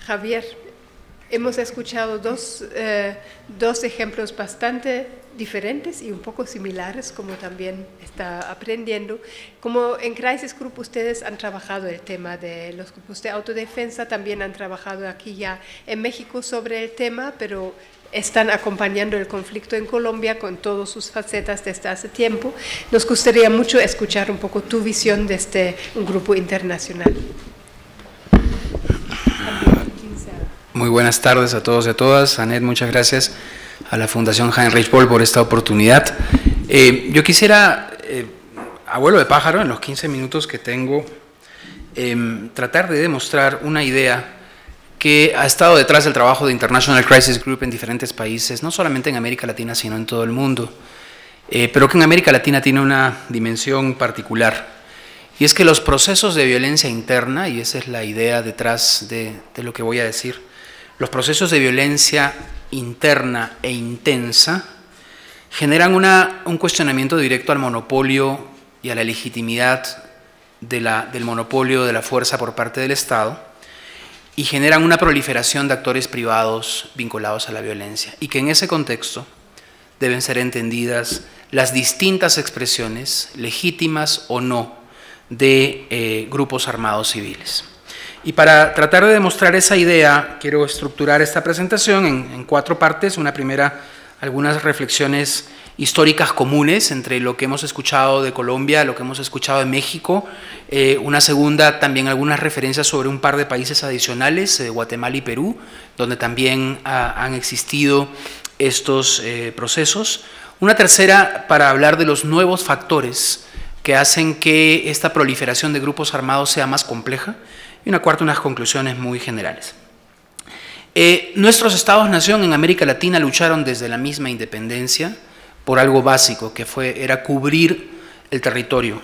Javier, hemos escuchado dos ejemplos bastante diferentes y un poco similares, como también está aprendiendo. Como en Crisis Group ustedes han trabajado el tema de los grupos de autodefensa, también han trabajado aquí ya en México sobre el tema, pero están acompañando el conflicto en Colombia con todas sus facetas desde hace tiempo. Nos gustaría mucho escuchar un poco tu visión desde un grupo internacional. Muy buenas tardes a todos y a todas. Anet, muchas gracias a la Fundación Heinrich Böll por esta oportunidad. Yo quisiera, a vuelo de pájaro, en los 15 minutos que tengo, tratar de demostrar una idea que ha estado detrás del trabajo de International Crisis Group en diferentes países, no solamente en América Latina, sino en todo el mundo, pero que en América Latina tiene una dimensión particular. Y es que los procesos de violencia interna, y esa es la idea detrás de lo que voy a decir, los procesos de violencia interna e intensa generan un cuestionamiento directo al monopolio y a la legitimidad del monopolio de la fuerza por parte del Estado, y generan una proliferación de actores privados vinculados a la violencia, y que en ese contexto deben ser entendidas las distintas expresiones, legítimas o no, de grupos armados civiles. Y para tratar de demostrar esa idea, quiero estructurar esta presentación en 4 partes. Una primera, algunas reflexiones históricas comunes entre lo que hemos escuchado de Colombia, lo que hemos escuchado de México. Una segunda, también algunas referencias sobre un par de países adicionales, Guatemala y Perú, donde también han existido estos procesos. Una tercera, para hablar de los nuevos factores que hacen que esta proliferación de grupos armados sea más compleja. Y una cuarta, unas conclusiones muy generales. Nuestros estados-nación en América Latina lucharon desde la misma independencia por algo básico, que era cubrir el territorio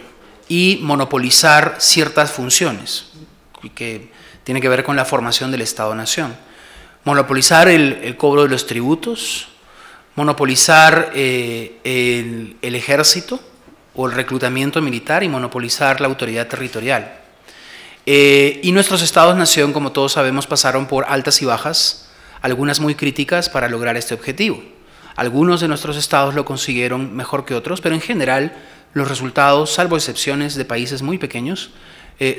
y monopolizar ciertas funciones, que tiene que ver con la formación del Estado-nación. Monopolizar el cobro de los tributos, monopolizar el ejército o el reclutamiento militar y monopolizar la autoridad territorial. Y nuestros estados-nación, como todos sabemos, pasaron por altas y bajas, algunas muy críticas para lograr este objetivo. Algunos de nuestros estados lo consiguieron mejor que otros, pero en general los resultados, salvo excepciones de países muy pequeños,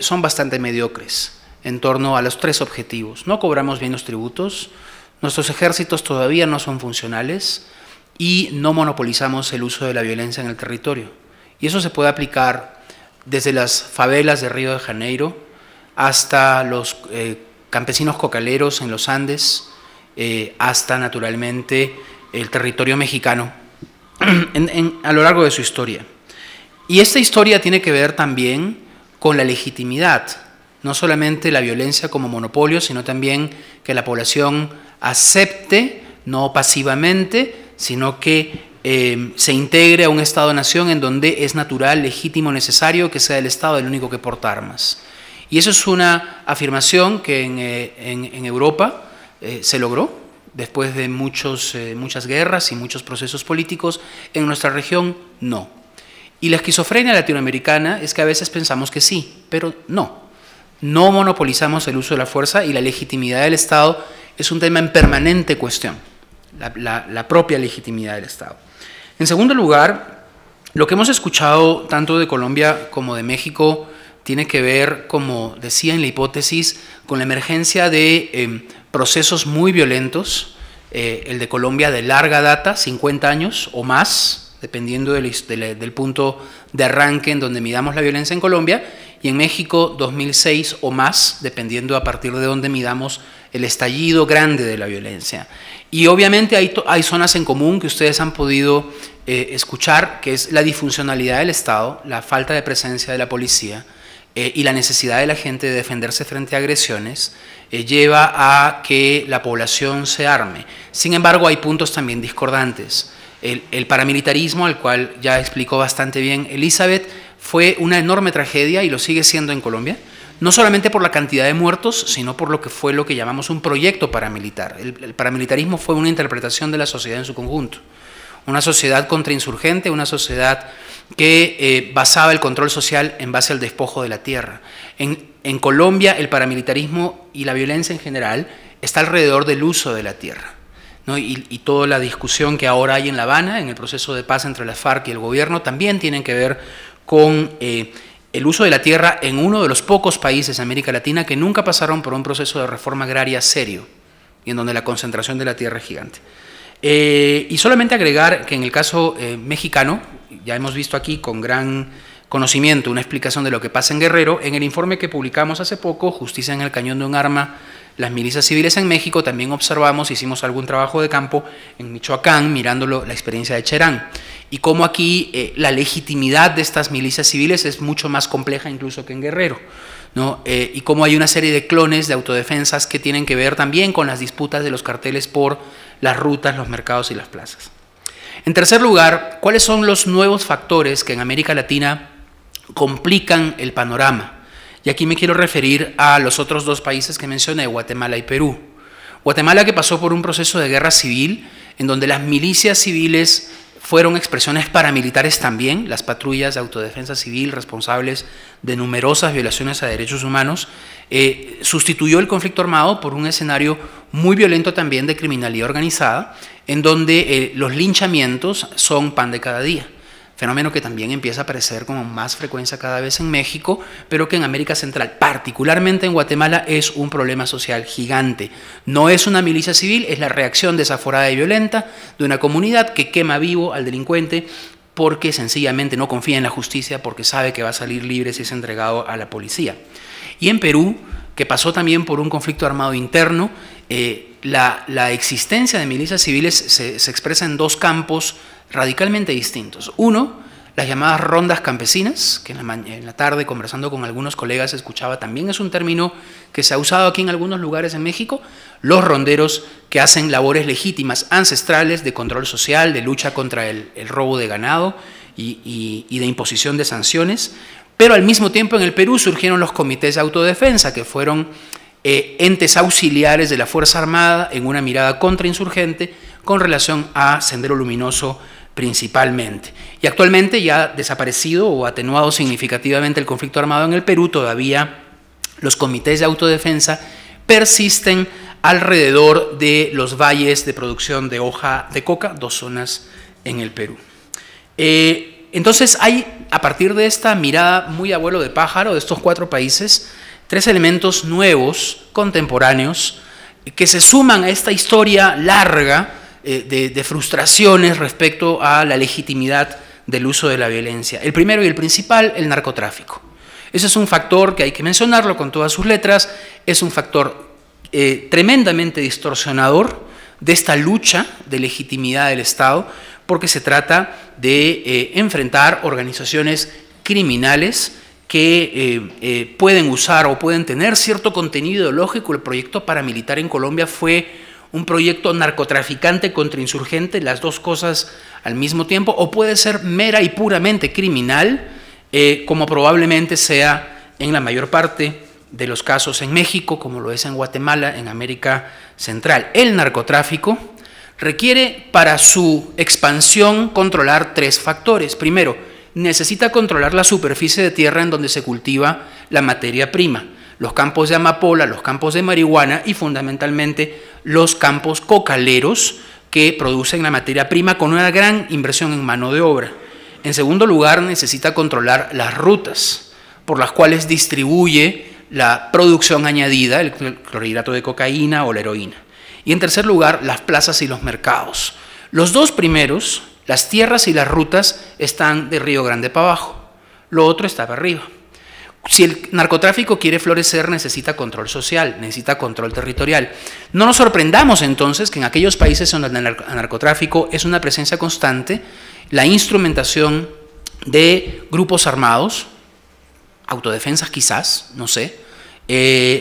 son bastante mediocres en torno a los 3 objetivos. No cobramos bien los tributos, nuestros ejércitos todavía no son funcionales y no monopolizamos el uso de la violencia en el territorio. Y eso se puede aplicar desde las favelas de Río de Janeiro hasta los campesinos cocaleros en los Andes, hasta naturalmente el territorio mexicano a lo largo de su historia. Y esta historia tiene que ver también con la legitimidad, no solamente la violencia como monopolio, sino también que la población acepte, no pasivamente, sino que se integre a un Estado-nación en donde es natural, legítimo, necesario que sea el Estado el único que porta armas. Y eso es una afirmación que en Europa se logró después de muchas guerras y muchos procesos políticos. En nuestra región no. Y la esquizofrenia latinoamericana es que a veces pensamos que sí, pero no. No monopolizamos el uso de la fuerza y la legitimidad del Estado es un tema en permanente cuestión, la propia legitimidad del Estado. En segundo lugar, lo que hemos escuchado tanto de Colombia como de México tiene que ver, como decía en la hipótesis, con la emergencia de procesos muy violentos, el de Colombia de larga data, 50 años o más, dependiendo del punto de arranque en donde midamos la violencia en Colombia, y en México 2006 o más, dependiendo a partir de donde midamos el estallido grande de la violencia. Y obviamente hay zonas en común que ustedes han podido escuchar, que es la disfuncionalidad del Estado, la falta de presencia de la policía, y la necesidad de la gente de defenderse frente a agresiones, lleva a que la población se arme. Sin embargo, hay puntos también discordantes. El paramilitarismo, al cual ya explicó bastante bien Elizabeth, fue una enorme tragedia y lo sigue siendo en Colombia, no solamente por la cantidad de muertos, sino por lo que llamamos un proyecto paramilitar. El paramilitarismo fue una interpretación de la sociedad en su conjunto. una sociedad contrainsurgente, una sociedad que basaba el control social en base al despojo de la tierra. En Colombia el paramilitarismo y la violencia en general está alrededor del uso de la tierra, ¿no? Y toda la discusión que ahora hay en La Habana, en el proceso de paz entre las FARC y el gobierno, también tienen que ver con el uso de la tierra en uno de los pocos países de América Latina que nunca pasaron por un proceso de reforma agraria serio y en donde la concentración de la tierra es gigante. Y solamente agregar que en el caso mexicano, ya hemos visto aquí con gran conocimiento una explicación de lo que pasa en Guerrero. En el informe que publicamos hace poco, Justicia en el Cañón de un Arma, las milicias civiles en México, también observamos, hicimos algún trabajo de campo en Michoacán, mirándolo la experiencia de Cherán, y cómo aquí la legitimidad de estas milicias civiles es mucho más compleja incluso que en Guerrero, ¿no? Y cómo hay una serie de clones de autodefensas que tienen que ver también con las disputas de los carteles por las rutas, los mercados y las plazas. En tercer lugar, ¿cuáles son los nuevos factores que en América Latina complican el panorama? Y aquí me quiero referir a los otros dos países que mencioné, Guatemala y Perú. Guatemala, que pasó por un proceso de guerra civil en donde las milicias civiles fueron expresiones paramilitares también, las patrullas de autodefensa civil responsables de numerosas violaciones a derechos humanos, sustituyó el conflicto armado por un escenario muy violento también de criminalidad organizada, en donde los linchamientos son pan de cada día. Fenómeno que también empieza a aparecer con más frecuencia cada vez en México, pero que en América Central, particularmente en Guatemala, es un problema social gigante. No es una milicia civil, es la reacción desaforada y violenta de una comunidad que quema vivo al delincuente porque sencillamente no confía en la justicia, porque sabe que va a salir libre si es entregado a la policía. Y en Perú, que pasó también por un conflicto armado interno, la existencia de milicias civiles se expresa en dos campos radicalmente distintos. Uno, las llamadas rondas campesinas, que en la tarde conversando con algunos colegas escuchaba, también es un término que se ha usado aquí en algunos lugares en México, los ronderos que hacen labores legítimas, ancestrales, de control social, de lucha contra el robo de ganado y de imposición de sanciones, pero al mismo tiempo en el Perú surgieron los comités de autodefensa, que fueron entes auxiliares de la Fuerza Armada en una mirada contrainsurgente con relación a Sendero Luminoso principalmente. Y actualmente ya desaparecido o atenuado significativamente el conflicto armado en el Perú, todavía los comités de autodefensa persisten alrededor de los valles de producción de hoja de coca, dos zonas en el Perú. Entonces hay, a partir de esta mirada muy abuelo de pájaro de estos cuatro países, tres elementos nuevos, contemporáneos, que se suman a esta historia larga de frustraciones respecto a la legitimidad del uso de la violencia. El primero y el principal, el narcotráfico. Ese es un factor que hay que mencionarlo con todas sus letras, es un factor tremendamente distorsionador de esta lucha de legitimidad del Estado, porque se trata de enfrentar organizaciones criminales que pueden usar o pueden tener cierto contenido ideológico. El proyecto paramilitar en Colombia fue un proyecto narcotraficante contra insurgente, las dos cosas al mismo tiempo, o puede ser mera y puramente criminal, como probablemente sea en la mayor parte de los casos en México, como lo es en Guatemala, en América Central. El narcotráfico requiere para su expansión controlar tres factores. Primero, necesita controlar la superficie de tierra en donde se cultiva la materia prima, los campos de amapola, los campos de marihuana y fundamentalmente los campos cocaleros que producen la materia prima con una gran inversión en mano de obra. En segundo lugar, necesita controlar las rutas por las cuales distribuye la producción añadida, el clorhidrato de cocaína o la heroína. Y en tercer lugar, las plazas y los mercados. Los dos primeros, las tierras y las rutas, están de Río Grande para abajo, lo otro está para arriba. Si el narcotráfico quiere florecer, necesita control social, necesita control territorial. No nos sorprendamos entonces que en aquellos países donde el narcotráfico es una presencia constante, la instrumentación de grupos armados, autodefensas quizás, no sé,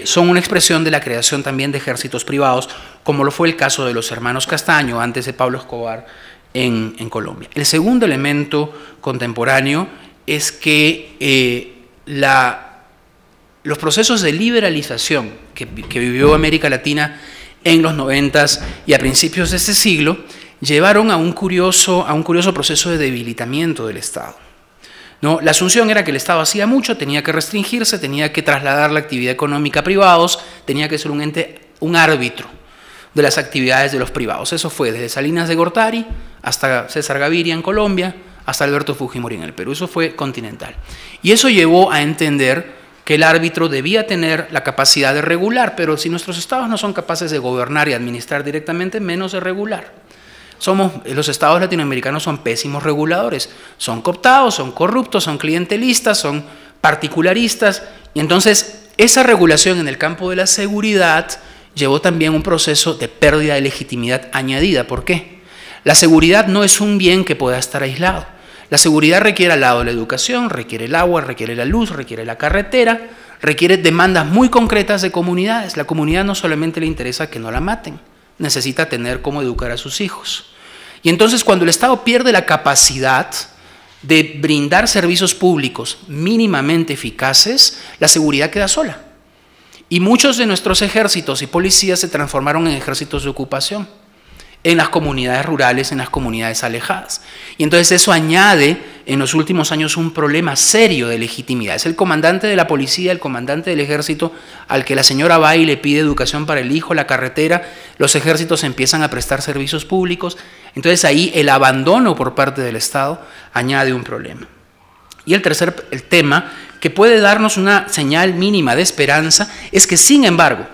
son una expresión de la creación también de ejércitos privados, como lo fue el caso de los hermanos Castaño, antes de Pablo Escobar, en Colombia. El segundo elemento contemporáneo es que los procesos de liberalización que vivió América Latina en los 90s y a principios de este siglo llevaron a un curioso proceso de debilitamiento del Estado. ¿No? La asunción era que el Estado hacía mucho, tenía que restringirse, tenía que trasladar la actividad económica a privados, tenía que ser un ente, un árbitro de las actividades de los privados. Eso fue desde Salinas de Gortari hasta César Gaviria en Colombia, hasta Alberto Fujimori en el Perú. Eso fue continental. Y eso llevó a entender que el árbitro debía tener la capacidad de regular, pero si nuestros estados no son capaces de gobernar y administrar directamente, menos de regular. Los estados latinoamericanos son pésimos reguladores, son cooptados, son corruptos, son clientelistas, son particularistas, y entonces esa regulación en el campo de la seguridad llevó también un proceso de pérdida de legitimidad añadida. ¿Por qué? La seguridad no es un bien que pueda estar aislado. La seguridad requiere al lado de la educación, requiere el agua, requiere la luz, requiere la carretera, requiere demandas muy concretas de comunidades. La comunidad no solamente le interesa que no la maten, necesita tener cómo educar a sus hijos. Y entonces cuando el Estado pierde la capacidad de brindar servicios públicos mínimamente eficaces, la seguridad queda sola. Y muchos de nuestros ejércitos y policías se transformaron en ejércitos de ocupación, en las comunidades rurales, en las comunidades alejadas. Y entonces eso añade en los últimos años un problema serio de legitimidad. Es el comandante de la policía, el comandante del ejército, al que la señora va y le pide educación para el hijo, la carretera, los ejércitos empiezan a prestar servicios públicos. Entonces ahí el abandono por parte del Estado añade un problema. Y el tema que puede darnos una señal mínima de esperanza es que, sin embargo,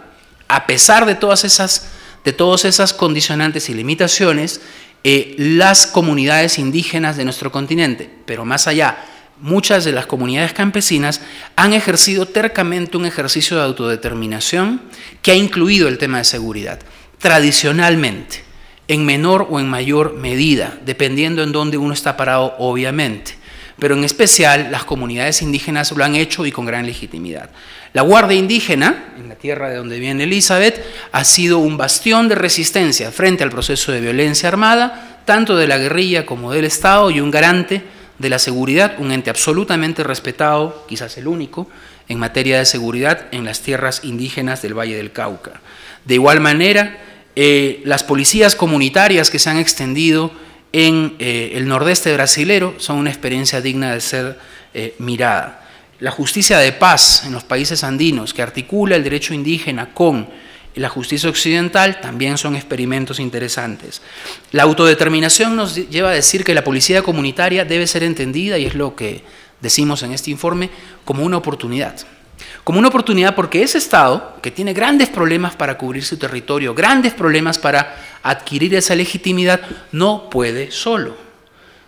a pesar de todas esas condicionantes y limitaciones, las comunidades indígenas de nuestro continente, pero más allá, muchas de las comunidades campesinas han ejercido tercamente un ejercicio de autodeterminación que ha incluido el tema de seguridad, tradicionalmente, en menor o en mayor medida, dependiendo en dónde uno está parado, obviamente. Pero en especial las comunidades indígenas lo han hecho y con gran legitimidad. La Guardia Indígena, en la tierra de donde viene Elizabeth, ha sido un bastión de resistencia frente al proceso de violencia armada, tanto de la guerrilla como del Estado, y un garante de la seguridad, un ente absolutamente respetado, quizás el único, en materia de seguridad en las tierras indígenas del Valle del Cauca. De igual manera, las policías comunitarias que se han extendido en el nordeste brasilero son una experiencia digna de ser mirada. La justicia de paz en los países andinos, que articula el derecho indígena con la justicia occidental, también son experimentos interesantes. La autodeterminación nos lleva a decir que la policía comunitaria debe ser entendida, y es lo que decimos en este informe, como una oportunidad. Como una oportunidad porque ese Estado, que tiene grandes problemas para cubrir su territorio, grandes problemas para adquirir esa legitimidad, no puede solo,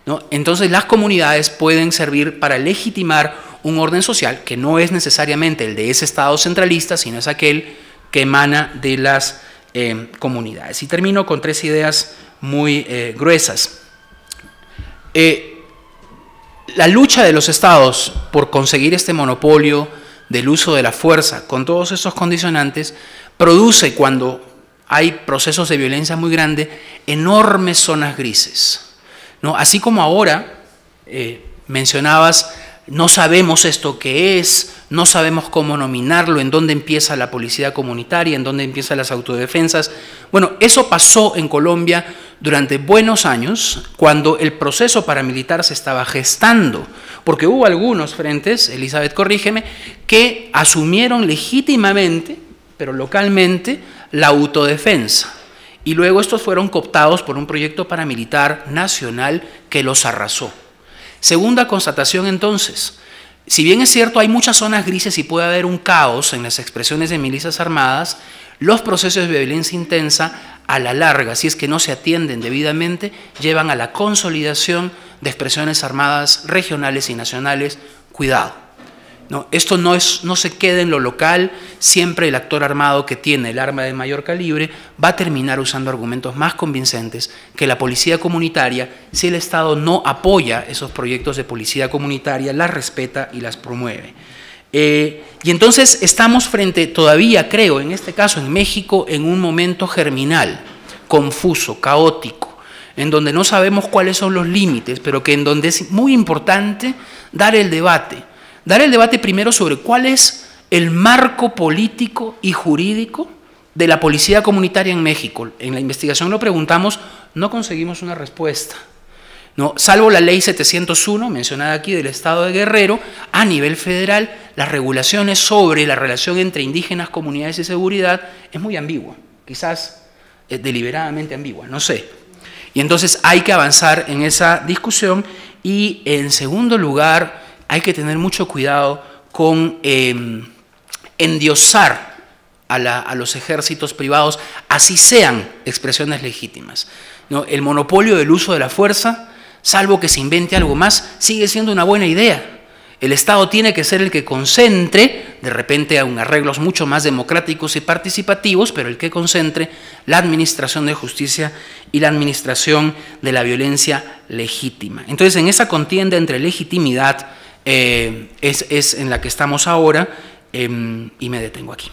¿no? Entonces las comunidades pueden servir para legitimar un orden social que no es necesariamente el de ese Estado centralista, sino es aquel que emana de las comunidades. Y termino con 3 ideas muy gruesas. La lucha de los Estados por conseguir este monopolio del uso de la fuerza con todos esos condicionantes produce, cuando hay procesos de violencia muy grande, enormes zonas grises, ¿no? Así como ahora mencionabas, no sabemos esto qué es, no sabemos cómo nominarlo, en dónde empieza la policía comunitaria, en dónde empiezan las autodefensas. Bueno, eso pasó en Colombia durante buenos años, cuando el proceso paramilitar se estaba gestando, porque hubo algunos frentes, Elizabeth, corrígeme, que asumieron legítimamente, pero localmente, la autodefensa. Y luego estos fueron cooptados por un proyecto paramilitar nacional que los arrasó. Segunda constatación, entonces, si bien es cierto hay muchas zonas grises y puede haber un caos en las expresiones de milicias armadas, los procesos de violencia intensa a la larga, si es que no se atienden debidamente, llevan a la consolidación de expresiones armadas regionales y nacionales. Cuidado, ¿no? Esto no se queda en lo local. Siempre el actor armado que tiene el arma de mayor calibre va a terminar usando argumentos más convincentes que la policía comunitaria si el Estado no apoya esos proyectos de policía comunitaria, las respeta y las promueve. Y entonces estamos frente, todavía creo, en este caso en México, en un momento germinal, confuso, caótico, en donde no sabemos cuáles son los límites, pero que en donde es muy importante dar el debate primero sobre cuál es el marco político y jurídico de la policía comunitaria en México. En la investigación lo preguntamos no conseguimos una respuesta, ¿no? Salvo la ley 701, mencionada aquí, del Estado de Guerrero, a nivel federal, las regulaciones sobre la relación entre indígenas, comunidades y seguridad es muy ambigua, quizás deliberadamente ambigua, no sé. Y entonces hay que avanzar en esa discusión y, en segundo lugar, hay que tener mucho cuidado con endiosar a los ejércitos privados, así sean expresiones legítimas, ¿no? El monopolio del uso de la fuerza, salvo que se invente algo más, sigue siendo una buena idea. El Estado tiene que ser el que concentre, de repente a arreglos mucho más democráticos y participativos, pero el que concentre la administración de justicia y la administración de la violencia legítima. Entonces, en esa contienda entre legitimidad es en la que estamos ahora, y me detengo aquí.